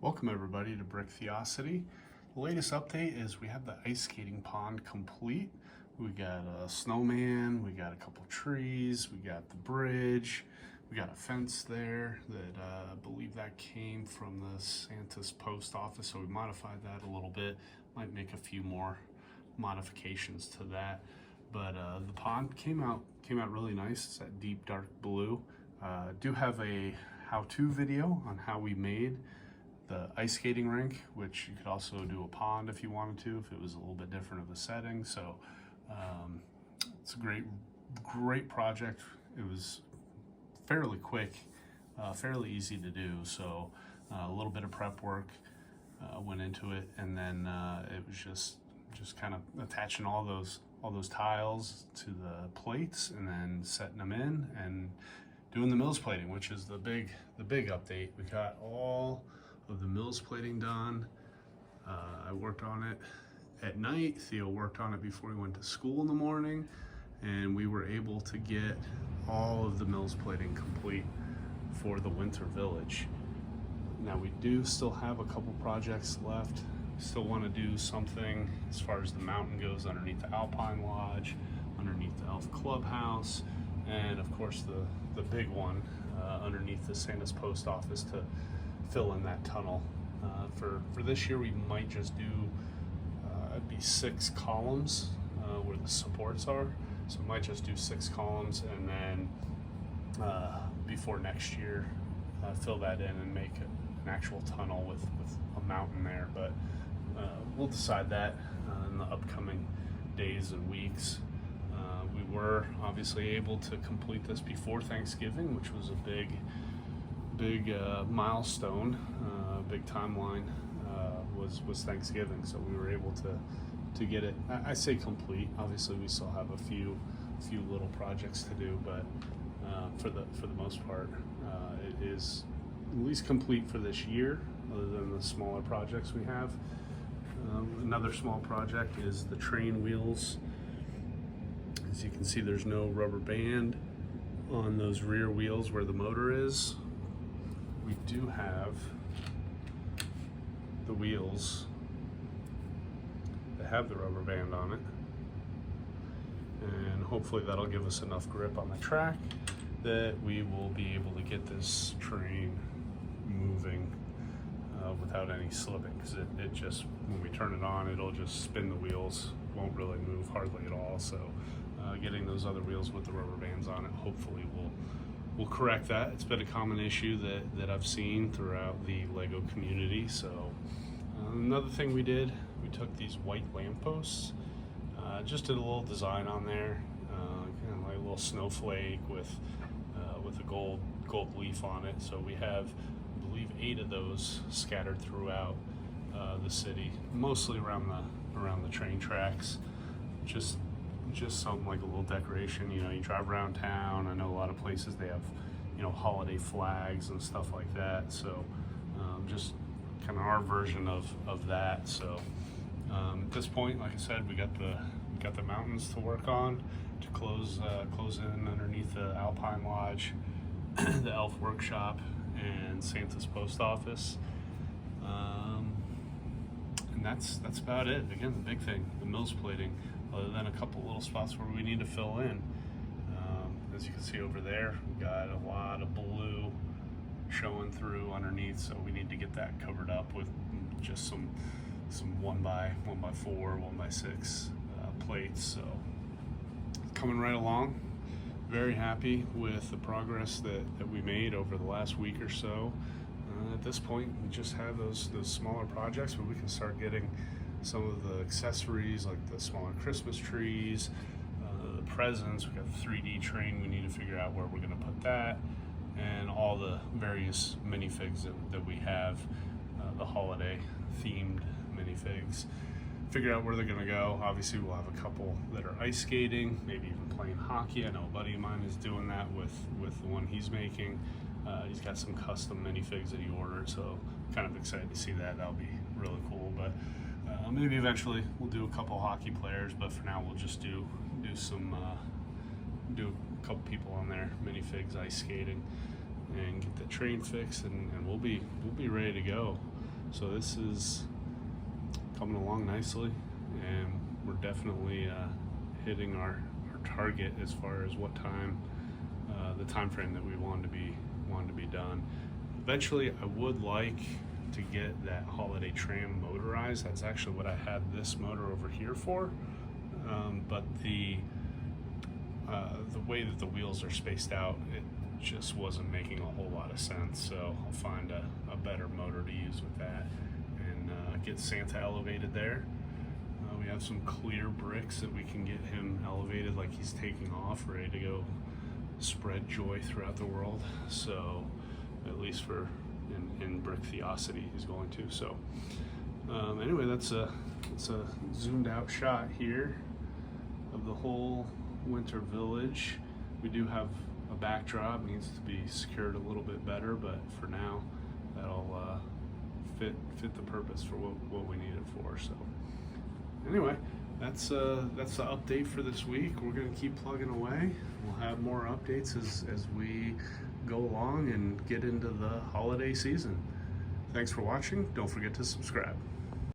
Welcome everybody to Brick Theosity. The latest update is we have the ice skating pond complete. We got a snowman, we got a couple trees, we got the bridge, we got a fence there that I believe that came from the Santa's post office, so we modified that a little bit. Might make a few more modifications to that. But the pond came out really nice. It's that deep dark blue. Do have a how-to video on how we made the ice skating rink, which you could also do a pond if you wanted to, if it was a little bit different of a setting. So it's a great project. It was fairly quick, fairly easy to do. So a little bit of prep work went into it, and then it was just kind of attaching all those tiles to the plates and then setting them in and doing the mills plating, which is the big update. We got all of the mills plating done. I worked on it at night. Theo worked on it before he went to school in the morning, and we were able to get all of the mills plating complete for the winter village. Now we do still have a couple projects left. Still want to do something as far as the mountain goes underneath the Alpine Lodge, underneath the Elf Clubhouse, and of course the big one underneath the Santa's post office to fill in that tunnel. For this year, we might just do it'd be 6 columns where the supports are. So we might just do 6 columns, and then before next year, fill that in and make an actual tunnel with a mountain there. But we'll decide that in the upcoming days and weeks. We were obviously able to complete this before Thanksgiving, which was a big milestone, big timeline was Thanksgiving. So we were able to get it. I say complete. Obviously, we still have a few little projects to do, but for the most part, it is at least complete for this year. Other than the smaller projects we have, another small project is the train wheels. As you can see, there's no rubber band on those rear wheels where the motor is. We do have the wheels that have the rubber band on it, and hopefully that'll give us enough grip on the track that we will be able to get this train moving without any slipping, because it just, when we turn it on, it'll just spin the wheels, won't really move hardly at all. So getting those other wheels with the rubber bands on it hopefully will correct that. It's been a common issue that I've seen throughout the Lego community. So another thing we did, we took these white lampposts, just did a little design on there, kind of like a little snowflake with a gold leaf on it. So we have, I believe, 8 of those scattered throughout the city, mostly around the train tracks. Just something like a little decoration. You know, you drive around town. I know a lot of places they have, holiday flags and stuff like that. So just kind of our version of that. So at this point, like I said, we got the mountains to work on to close in underneath the Alpine Lodge, the Elf Workshop, and Santa's post office. And that's about it. Again, the big thing, the mills plating, other than a couple little spots where we need to fill in. As you can see over there, we got a lot of blue showing through underneath, so we need to get that covered up with just some 1x4, 1x6 plates. So coming right along. Very happy with the progress that we made over the last week or so. At this point, we just have those smaller projects where we can start getting some of the accessories, like the smaller Christmas trees, the presents. We got the 3D train. We need to figure out where we're going to put that, and all the various minifigs that we have, the holiday themed minifigs. Figure out where they're going to go. Obviously, we'll have a couple that are ice skating, maybe even playing hockey. I know a buddy of mine is doing that with the one he's making. He's got some custom minifigs that he ordered, so kind of excited to see that. That'll be really cool. But maybe eventually we'll do a couple hockey players, but for now we'll just do a couple people on there, minifigs, ice skating, and get the train fixed, and we'll be ready to go. So this is coming along nicely, and we're definitely hitting our target as far as what time, the time frame that we wanted to be done. Eventually, I would like to get that holiday tram motorized. That's actually what I had this motor over here for, but the way that the wheels are spaced out, it just wasn't making a whole lot of sense. So I'll find a better motor to use with that, and get Santa elevated there. We have some clear bricks that we can get him elevated like he's taking off, ready to go spread joy throughout the world. So at least for in brick Theosity he's going to. So anyway, that's a zoomed out shot here of the whole winter village. We do have a backdrop, needs to be secured a little bit better, but for now that'll fit the purpose for what we need it for. So anyway, that's the update for this week. We're gonna keep plugging away. We'll have more updates as we go along and get into the holiday season. Thanks for watching. Don't forget to subscribe.